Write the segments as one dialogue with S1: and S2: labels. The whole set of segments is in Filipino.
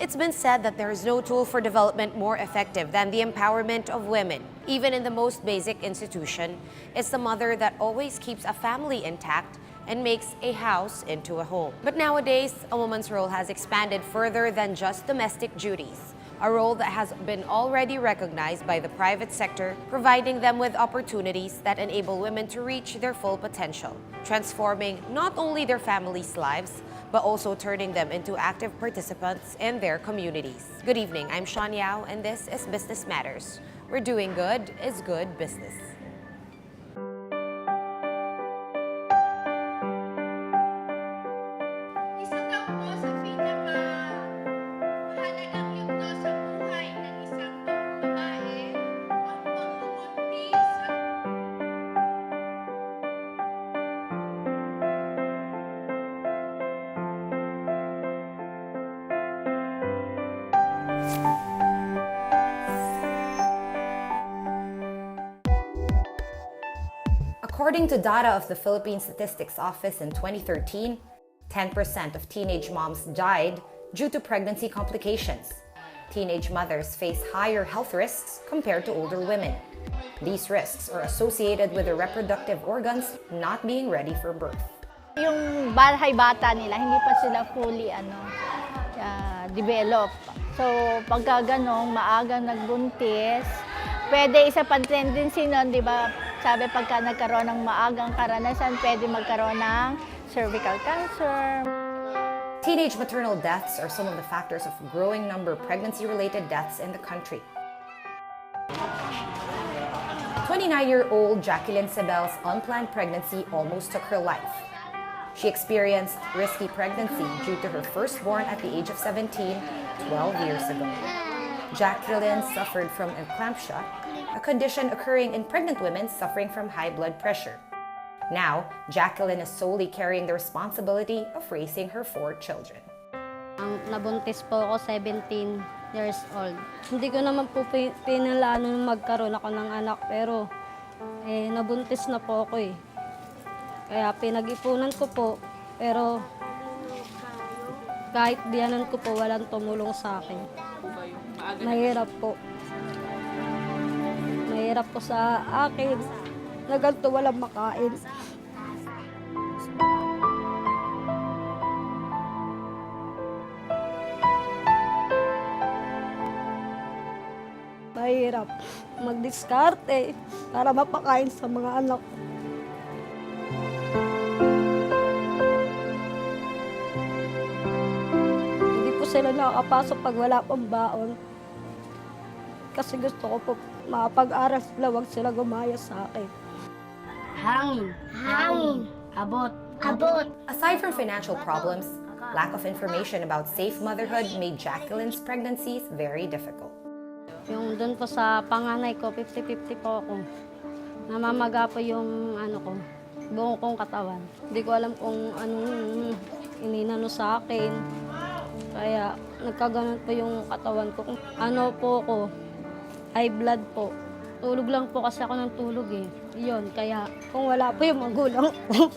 S1: It's been said that there is no tool for development more effective than the empowerment of women. Even in the most basic institution, it's the mother that always keeps a family intact and makes a house into a home. But nowadays, a woman's role has expanded further than just domestic duties, a role that has been already recognized by the private sector, providing them with opportunities that enable women to reach their full potential, transforming not only their families' lives, but also turning them into active participants in their communities. Good evening, I'm Sean Yao, and this is Business Matters, where doing good is good business.
S2: Isa daw po sa pinakamahalagang yugto sa buhay ng isang babae ang pagbubuntis at
S1: According to data of the Philippine Statistics Office in 2013, 10% of teenage moms died due to pregnancy complications. Teenage mothers face higher health risks compared to older women. These risks are associated with their reproductive organs not being ready for birth.
S3: Yung bahay-bata nila, hindi pa sila fully develop. So, pagka ganong maagang nagbuntis, pwede isa pang tendency nun, di ba? Sabi pagka nagkaroon ng maagang karanasan, pwede magkaroon ng cervical cancer.
S1: Teenage maternal deaths are some of the factors of growing number of pregnancy-related deaths in the country. 29-year-old Jacqueline Sebel's unplanned pregnancy almost took her life. She experienced risky pregnancy due to her firstborn at the age of 17, 12 years ago. Jacqueline suffered from eclampsia, a condition occurring in pregnant women suffering from high blood pressure. Now, Jacqueline is solely carrying the responsibility of raising her 4 children.
S4: Nabuntis po ako 17 years old. Hindi ko naman po pinalano magkaroon ako ng anak, pero nabuntis na po ako eh. Kaya pinag-ipunan ko po, pero kahit diyanan ko po, walang tumulong sa akin. Mahirap po. Mahirap po sa akin na ganito walang makain. Mahirap magdiskarte para mapakain sa mga anak ko. Hindi po sila nakakapasok pag wala pang baon. Kasi gusto ko po makapag-aral sila, wag sila gumaya sa akin.
S5: Hangin. Abot.
S1: Aside from financial problems, lack of information about safe motherhood made Jacqueline's pregnancies very difficult.
S4: Yung doon po sa panganay ko, 50-50 po ako. Namamaga po yung buong kong katawan. Hindi ko alam kung anong ininano sa akin. Kaya nagkaganon po yung katawan ko. Kung ano po ako, high blood po. Tulog lang po kasi ako ng tulog eh. Yun, kaya kung wala po yung magulang ko,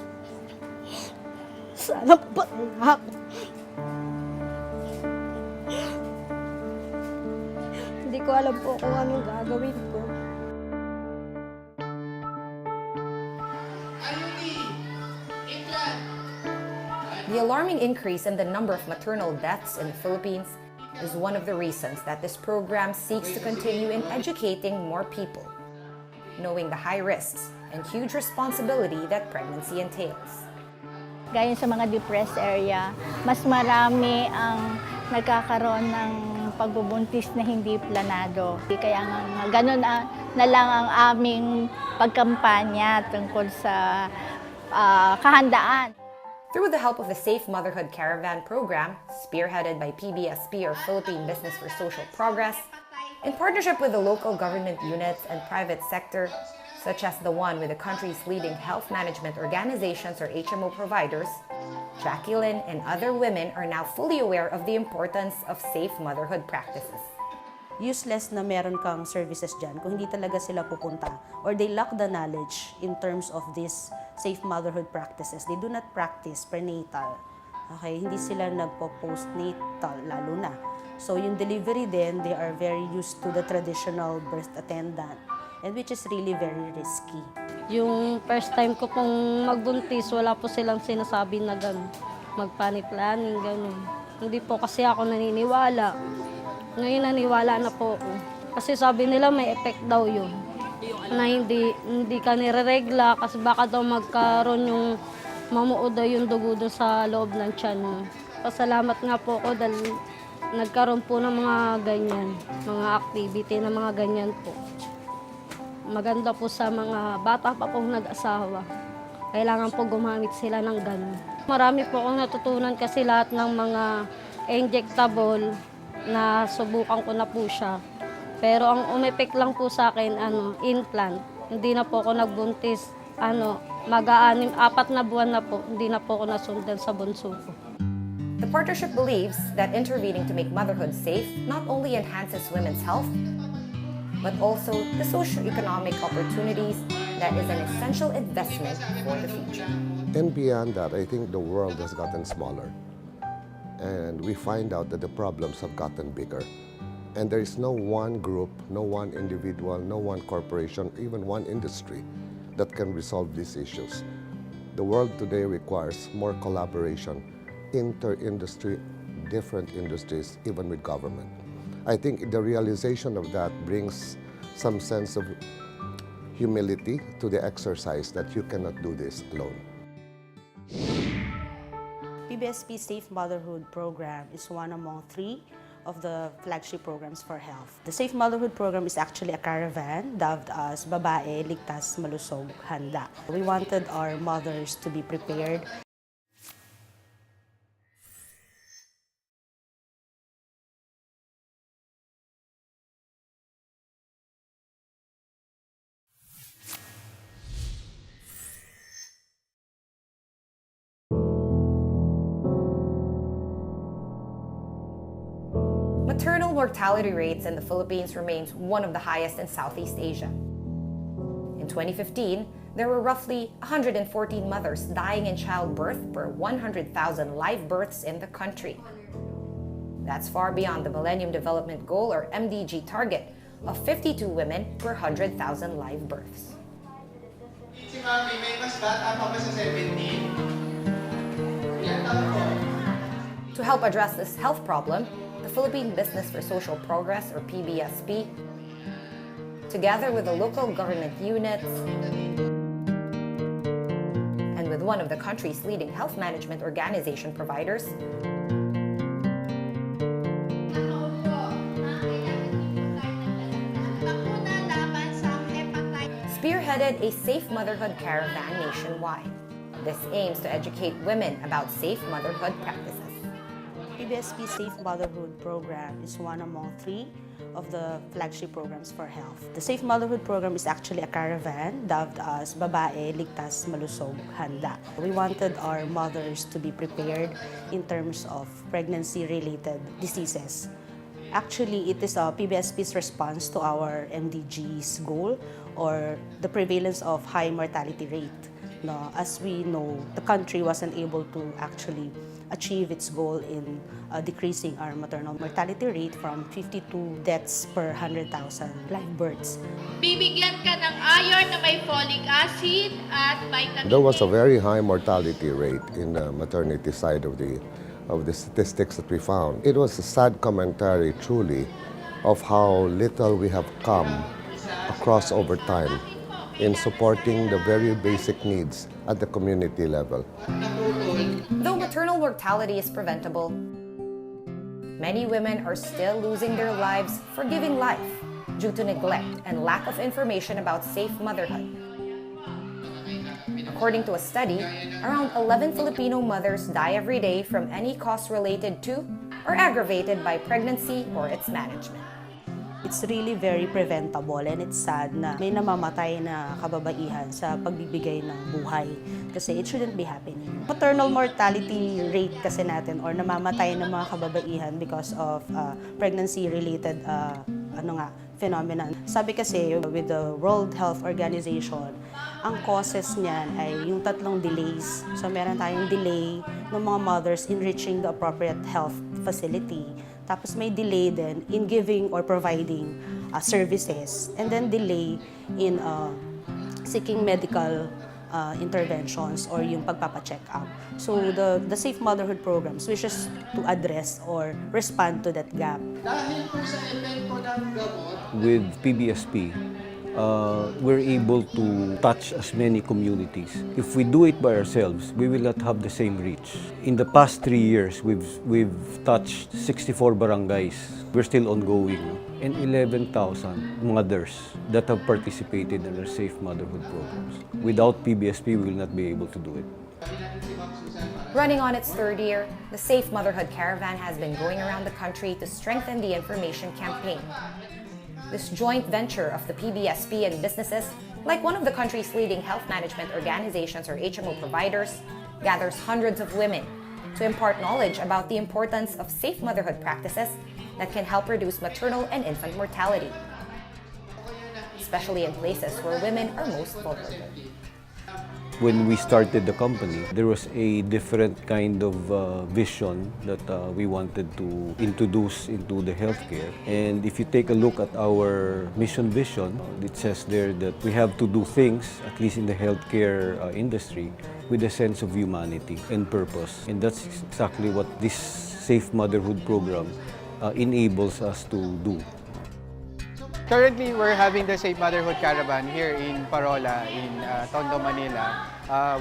S4: sana po ako. Hindi ko alam po kung anong gagawin ko.
S1: The alarming increase in the number of maternal deaths in the Philippines is one of the reasons that this program seeks to continue in educating more people, knowing the high risks and huge responsibility that pregnancy entails.
S3: Gaya sa mga depressed area, mas marami ang nagkakaroon ng pagbubuntis na hindi planado. Kaya ganun na lang ang aming pagkampanya tungkol sa kahandaan.
S1: Through the help of the Safe Motherhood Caravan program, spearheaded by PBSP or Philippine Business for Social Progress, in partnership with the local government units and private sector, such as the one with the country's leading health management organizations or HMO providers, Jacqueline and other women are now fully aware of the importance of safe motherhood practices.
S6: Useless na meron kang services dyan kung hindi talaga sila pupunta or they lack the knowledge in terms of these safe motherhood practices. They do not practice prenatal. Okay, hindi sila nagpo-postnatal lalo na. So yung delivery din, they are very used to the traditional birth attendant, and which is really very risky.
S4: Yung first time ko pong magbuntis, wala po silang sinasabi na gano'n. Mag-family planning, gano'n. Hindi po kasi ako naniniwala. Ngayon naniwala na po ako. Kasi sabi nila may effect daw yun. Na hindi ka nireregla kasi baka daw magkaroon yung mamuo daw yung dugo doon sa loob ng tiyan mo. Pasalamat nga po ako dahil nagkaroon po ng mga ganyan, mga activity na mga ganyan po. Maganda po sa mga bata pa pong nag-asawa. Kailangan po gumamit sila ng gano'n. Marami po akong natutunan kasi lahat ng mga injectable na subukan ko na po siya. Pero ang umepek lang po sa akin, implant. Hindi na po ako nagbuntis. Mag-4 na buwan na po, hindi na po ako nasundan sa bunso ko.
S1: The partnership believes that intervening to make motherhood safe not only enhances women's health, but also the socioeconomic opportunities that is an essential investment for the future.
S7: And beyond that, I think the world has gotten smaller. And we find out that the problems have gotten bigger. And there is no one group, no one individual, no one corporation, even one industry that can resolve these issues. The world today requires more collaboration, inter-industry, different industries, even with government. I think the realization of that brings some sense of humility to the exercise that you cannot do this alone.
S6: PBSP Safe Motherhood Program is one among 3 of the flagship programs for health. The Safe Motherhood Program is actually a caravan dubbed as Babae, Ligtas, Malusog, Handa. We wanted our mothers to be prepared.
S1: Maternal mortality rates in the Philippines remains one of the highest in Southeast Asia. In 2015, there were roughly 114 mothers dying in childbirth per 100,000 live births in the country. That's far beyond the Millennium Development Goal or MDG target of 52 women per 100,000 live births.
S8: Si Mami, may mas bata pa ba sa 17? Ilan taon po?
S1: To help address this health problem, the Philippine Business for Social Progress, or PBSP, together with the local government units and with one of the country's leading health management organization providers,
S2: Bakuna laban sa hepatitis.
S1: spearheaded a safe motherhood caravan nationwide. This aims to educate women about safe motherhood practices.
S6: PBSP Safe Motherhood Program is one among 3 of the flagship programs for health. The Safe Motherhood Program is actually a caravan dubbed as Babae, Ligtas, Malusog, Handa. We wanted our mothers to be prepared in terms of pregnancy-related diseases. Actually, it is PBSP's response to our MDG's goal, or the prevalence of high mortality rate. No, as we know, the country wasn't able to actually achieve its goal in decreasing our maternal mortality rate from 52 deaths per 100,000 live births.
S2: Bibigyan ka ng iron na may folic acid at vitamin
S7: There was a
S2: D.
S7: very high mortality rate in the maternity side of the statistics that we found. It was a sad commentary, truly, of how little we have come across over time in supporting the very basic needs at the community level.
S1: Though maternal mortality is preventable, many women are still losing their lives for giving life due to neglect and lack of information about safe motherhood. According to a study, around 11 Filipino mothers die every day from any cause related to or aggravated by pregnancy or its management.
S6: It's really very preventable, and it's sad na may namamatay na kababaihan sa pagbibigay ng buhay kasi it shouldn't be happening. Maternal mortality rate kasi natin, or namamatay ng mga kababaihan because of pregnancy-related phenomenon. Sabi kasi with the World Health Organization, ang causes niyan ay yung 3 delays. So meron tayong delay ng mga mothers in reaching the appropriate health facility. Tapos may delay din in giving or providing services. And then delay in seeking medical interventions or yung pagpapacheck up. So the Safe Motherhood programs wishes to address or respond to that gap.
S8: Dahil po sa epekto ng gamot,
S9: With PBSP, we're able to touch as many communities. If we do it by ourselves, we will not have the same reach. In the past 3 years, we've touched 64 barangays. We're still ongoing. And 11,000 mothers that have participated in our Safe Motherhood programs. Without PBSP, we will not be able to do it.
S1: Running on its third year, the Safe Motherhood Caravan has been going around the country to strengthen the information campaign. This joint venture of the PBSP and businesses, like one of the country's leading health management organizations or HMO providers, gathers hundreds of women to impart knowledge about the importance of safe motherhood practices that can help reduce maternal and infant mortality, especially in places where women are most vulnerable.
S9: When we started the company, there was a different kind of vision that we wanted to introduce into the healthcare. And if you take a look at our mission vision, it says there that we have to do things, at least in the healthcare industry, with a sense of humanity and purpose. And that's exactly what this Safe Motherhood program enables us to do.
S10: Currently, we're having the Safe Motherhood Caravan here in Parola, in Tondo, Manila.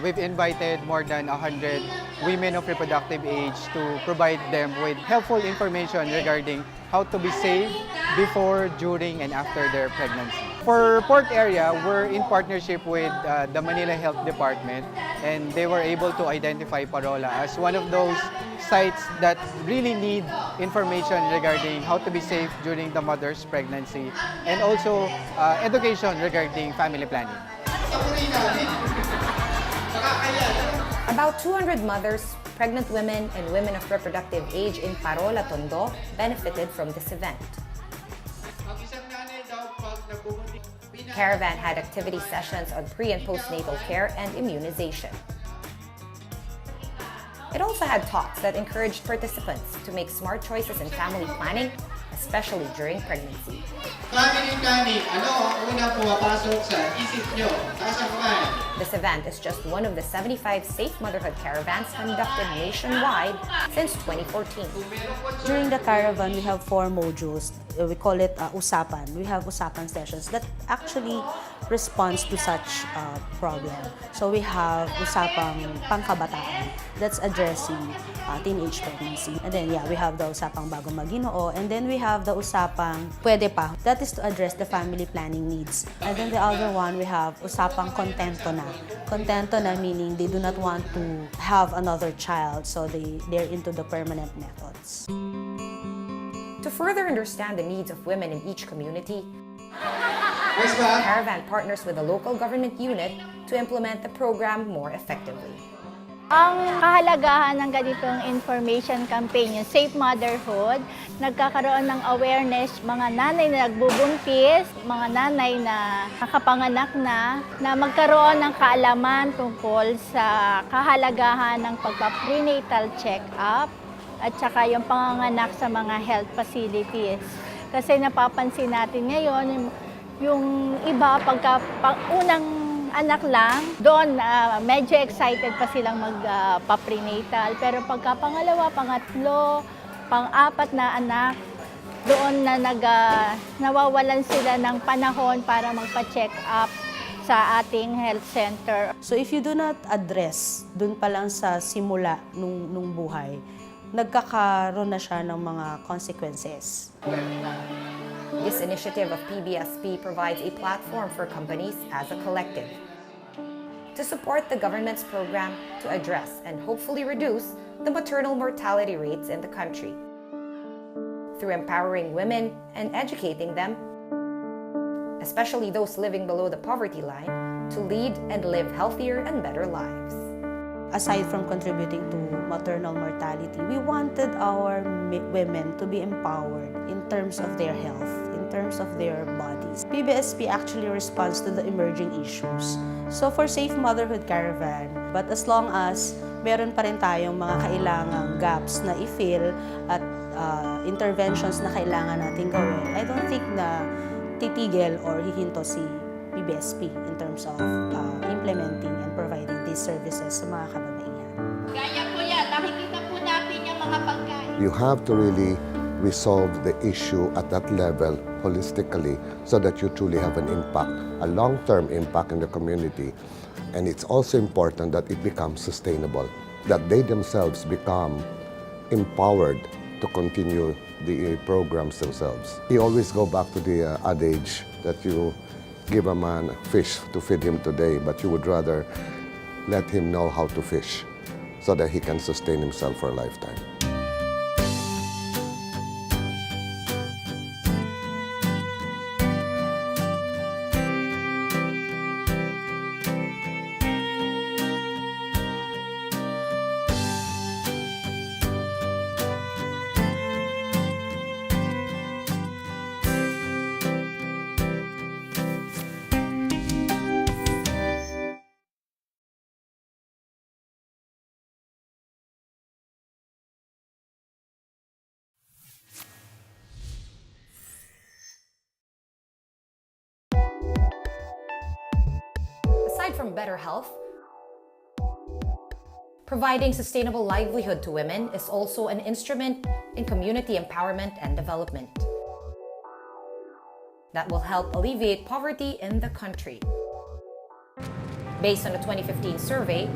S10: We've invited more than 100 women of reproductive age to provide them with helpful information regarding how to be safe before, during, and after their pregnancy. For Port area, we're in partnership with the Manila Health Department, and they were able to identify Parola as one of those sites that really need information regarding how to be safe during the mother's pregnancy, and also education regarding family planning.
S1: About 200 mothers, pregnant women, and women of reproductive age in Parola, Tondo benefited from this event.
S8: ang isang nanay daw pag nagbubuntis,
S1: Caravan had activity sessions on pre- and postnatal care and immunization. It also had talks that encouraged participants to make smart choices in family planning, especially during pregnancy.
S8: family planning, ano ang unang pumapasok sa isip nyo? Taas ang kamay.
S1: This event is just one of the 75 safe motherhood caravans conducted nationwide since 2014.
S6: During the caravan, we have 4 modules. We call it usapan. We have usapan sessions that actually responds to such problem. So we have usapang pangkabataan that's addressing teenage pregnancy. And then we have the usapang bagong maginoo. And then we have the usapang pwede pa. That is to address the family planning needs. And then the other one, we have usapang kontento na. Kontento na meaning they do not want to have another child, so they're into the permanent methods.
S1: To further understand the needs of women in each community,
S8: Yes ba?
S1: Caravan partners with a local government unit to implement the program more effectively.
S3: Ang kahalagahan ng ganitong information campaign, yung Safe Motherhood, nagkakaroon ng awareness mga nanay na nagbubuntis, mga nanay na nakapanganak na magkaroon ng kaalaman tungkol sa kahalagahan ng pagpa-prenatal check-up at saka yung panganganak sa mga health facilities. Kasi napapansin natin ngayon, yung iba unang anak lang, doon medyo excited pa silang magpa-prenatal. Pero pagka pangalawa, pangatlo, pang-apat na anak, doon na nawawalan sila ng panahon para magpa-check up sa ating health center.
S6: So if you do not address dun pa lang sa simula nung buhay, nagkakaroon na siya ng mga consequences.
S1: This initiative of PBSP provides a platform for companies as a collective to support the government's program to address and hopefully reduce the maternal mortality rates in the country through empowering women and educating them, especially those living below the poverty line, to lead and live healthier and better lives.
S6: Aside from contributing to maternal mortality, we wanted our women to be empowered in terms of their health, in terms of their bodies. PBSP actually responds to the emerging issues. So for Safe Motherhood Caravan, but as long as meron pa rin tayong mga kailangang gaps na i-fill at interventions na kailangan natin gawin, I don't think na titigil or hihinto si PBSP in terms of implementing and providing these services sa mga kababaihan.
S2: Kaya po yan, nakikita po natin yung mga pagkain.
S7: You have to really resolve the issue at that level holistically so that you truly have an impact, a long-term impact in the community. And it's also important that it becomes sustainable, that they themselves become empowered to continue the programs themselves. We always go back to the adage that you give a man fish to feed him today, but you would rather let him know how to fish so that he can sustain himself for a lifetime.
S1: Aside from better health, providing sustainable livelihood to women is also an instrument in community empowerment and development that will help alleviate poverty in the country. Based on a 2015 survey,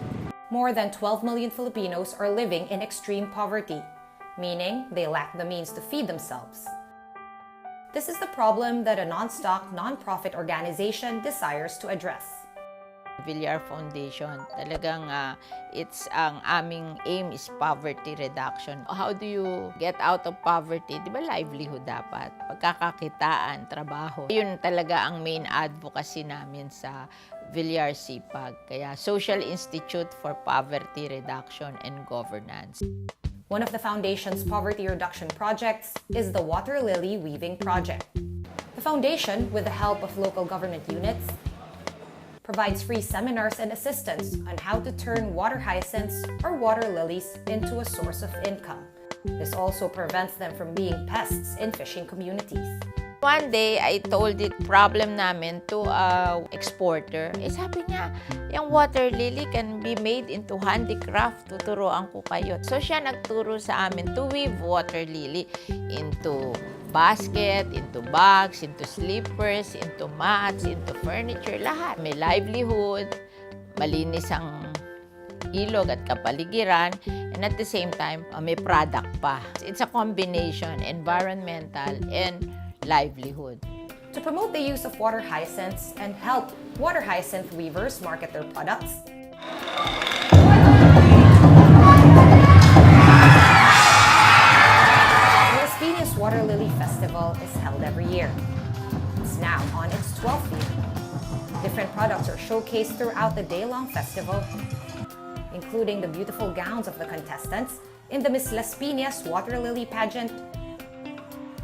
S1: more than 12 million Filipinos are living in extreme poverty, meaning they lack the means to feed themselves. This is the problem that a non-stock, non-profit organization desires to address.
S11: Villar Foundation, talagang it's ang aming aim is poverty reduction. How do you get out of poverty? Di ba livelihood dapat? Pagkakakitaan, trabaho. Yun talaga ang main advocacy namin sa Villar CPAG. Kaya Social Institute for Poverty Reduction and Governance.
S1: One of the foundation's poverty reduction projects is the Water Lily Weaving Project. The foundation, with the help of local government units, provides free seminars and assistance on how to turn water hyacinths or water lilies into a source of income. This also prevents them from being pests in fishing communities.
S11: One day, I told it problem namin to a exporter. Sabi niya, yung water lily can be made into handicraft. Tuturuan ko kayo. So siya nagturo sa amin to weave water lily into basket, into bags, into slippers, into mats, into furniture, lahat. May livelihood, malinis ang ilog at kapaligiran, and at the same time, may product pa. It's a combination, environmental and livelihood.
S1: To promote the use of water hyacinths and help water hyacinth weavers market their products, Water Lily Festival is held every year. It's now on its 12th year. Different products are showcased throughout the day-long festival, including the beautiful gowns of the contestants in the Miss Las Piñas Water Lily pageant.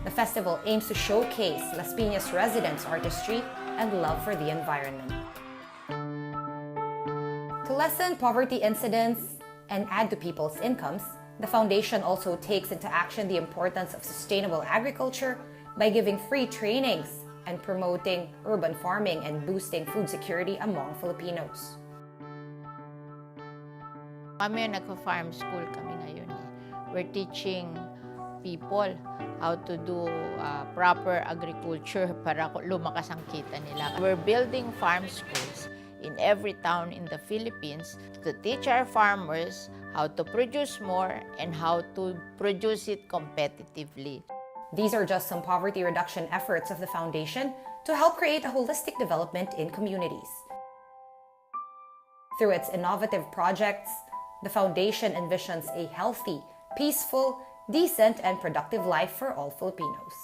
S1: The festival aims to showcase Las Piñas residents' artistry and love for the environment. To lessen poverty incidents and add to people's incomes, the foundation also takes into action the importance of sustainable agriculture by giving free trainings and promoting urban farming and boosting food security among Filipinos.
S11: Kami nagpa-farm school kami ngayon. We're teaching people how to do proper agriculture para lumakas ang kita nila. We're building farm schools in every town in the Philippines to teach our farmers how to produce more and how to produce it competitively.
S1: These are just some poverty reduction efforts of the foundation to help create a holistic development in communities. Through its innovative projects, the foundation envisions a healthy, peaceful, decent, and productive life for all Filipinos.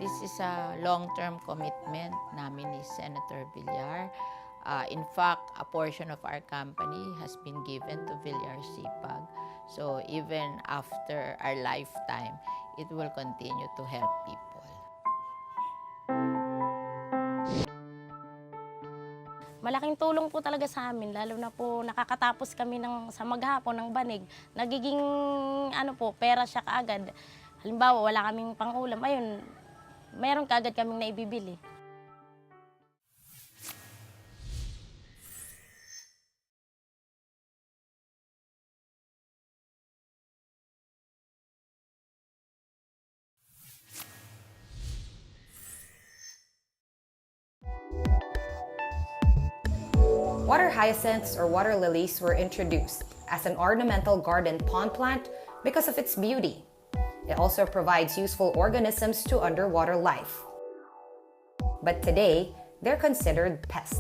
S11: This is a long-term commitment namin ni Senator Villar. In fact, a portion of our company has been given to Villar CPAG. So even after our lifetime, it will continue to help people.
S4: Malaking tulong po talaga sa amin, lalo na po nakakatapos kami sa maghapon ng banig. Nagiging pera siya kaagad. Halimbawa, wala kaming pang-ulam, ayun, mayroon kaagad kaming naibibili.
S1: Water hyacinths or water lilies were introduced as an ornamental garden pond plant because of its beauty. It also provides useful organisms to underwater life. But today, they're considered pests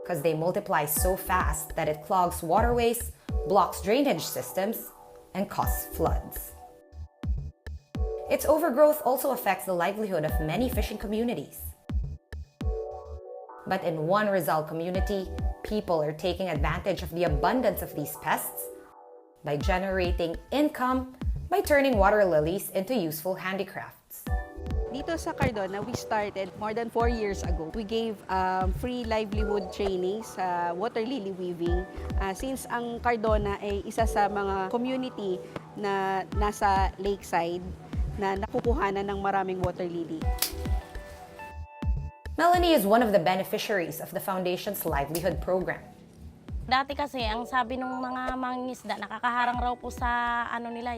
S1: because they multiply so fast that it clogs waterways, blocks drainage systems, and causes floods. Its overgrowth also affects the livelihood of many fishing communities. But in one Rizal community, people are taking advantage of the abundance of these pests by generating income by turning water lilies into useful handicrafts.
S12: Dito sa Cardona, we started more than 4 years ago. We gave free livelihood training sa water lily weaving since ang Cardona ay isa sa mga community na nasa lakeside na nakukuhanan ng maraming water lily.
S1: Melanie is one of the beneficiaries of the Foundation's livelihood program.
S4: Dati kasi, ang sabi ng mga mangingisda, nakakaharang raw po sa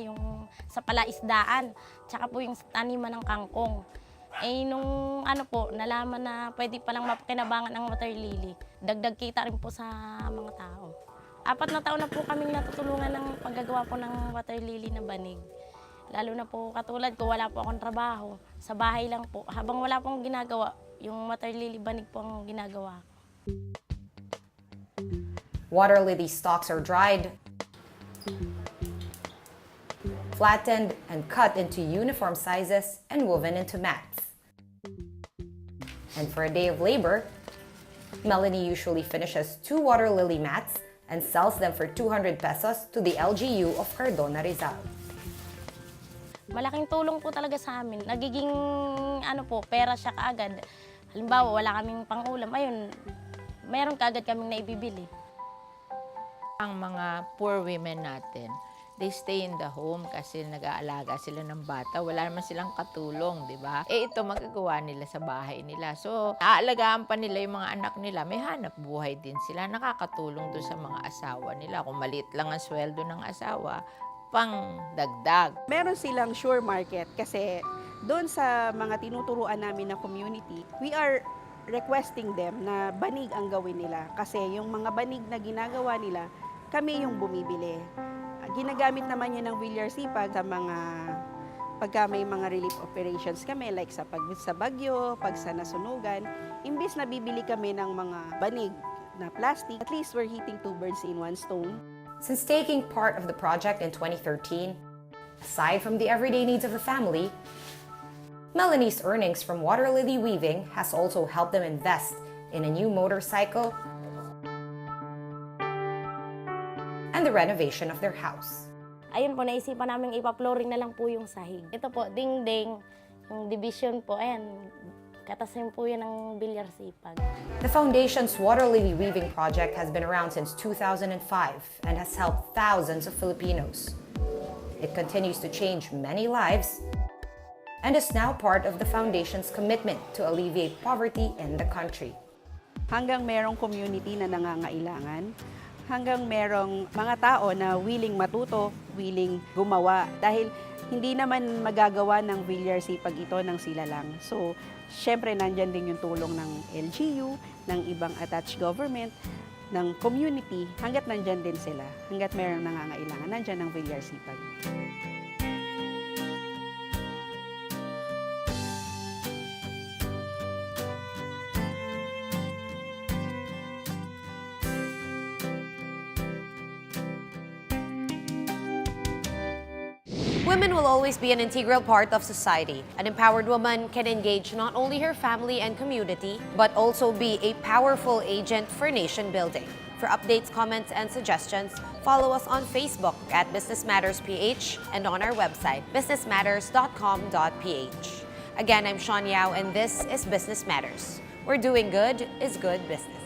S4: yung sa palaisdaan, tsaka po yung taniman ng kangkong. Nung nalaman na pwede palang mapakinabangan ang water lily, dagdag kita rin po sa mga tao. 4 na taon na po kaming natutulungan ng paggagawa po ng water lily na banig. Lalo na po katulad ko, wala po akong trabaho. Sa bahay lang po. Habang wala pong ginagawa, yung water lily banig po ang ginagawa.
S1: Water lily stalks are dried, flattened, and cut into uniform sizes and woven into mats. And for a day of labor, Melanie usually finishes 2 water lily mats and sells them for 200 pesos to the LGU of Cardona, Rizal.
S4: Malaking tulong po talaga sa amin. Nagiging pera siya kaagad. Halimbawa, wala kaming pang-ulam, ayun, mayroon kaagad kaming naibibili.
S11: Ang mga poor women natin, they stay in the home kasi nag-aalaga sila ng bata. Wala naman silang katulong, di ba? Ito magagawa nila sa bahay nila. So, aalagaan pa nila yung mga anak nila. May hanap buhay din sila. Nakakatulong doon sa mga asawa nila. Kung maliit lang ang sweldo ng asawa, pang dagdag.
S12: Meron silang sure market kasi doon sa mga tinuturuan namin na community, we are requesting them na banig ang gawin nila. Kasi yung mga banig na ginagawa nila, kami yung bumibili. Ginagamit naman yun ng Villarsipag sa pagka may mga relief operations kami, like sa bagyo, pag sa nasunugan. Imbis na bibili kami ng mga banig na plastic, at least we're hitting 2 birds in 1 stone.
S1: Since taking part of the project in 2013, aside from the everyday needs of the family, Melanie's earnings from water lily weaving has also helped them invest in a new motorcycle and the renovation of their house.
S4: Ayun po, naisipan namin ipa-flooring na lang po yung sahig. Ito po, ding-ding, yung division po, ayan, katasin po yan ng Villarsipag.
S1: The Foundation's water lily weaving project has been around since 2005 and has helped thousands of Filipinos. It continues to change many lives and is now part of the Foundation's commitment to alleviate poverty in the country.
S12: Hanggang merong community na nangangailangan, hanggang merong mga tao na willing matuto, willing gumawa. Dahil hindi naman magagawa ng Villarsipag ito ng sila lang. So, syempre nandyan din yung tulong ng LGU, ng ibang attached government, ng community. Hanggat nandyan din sila, hanggat merong nangangailangan, nandyan ang Villarsipag.
S1: Women will always be an integral part of society. An empowered woman can engage not only her family and community, but also be a powerful agent for nation building. For updates, comments, and suggestions, follow us on Facebook at Business Matters PH and on our website, businessmatters.com.ph. Again, I'm Sean Yao, and this is Business Matters, where doing good is good business.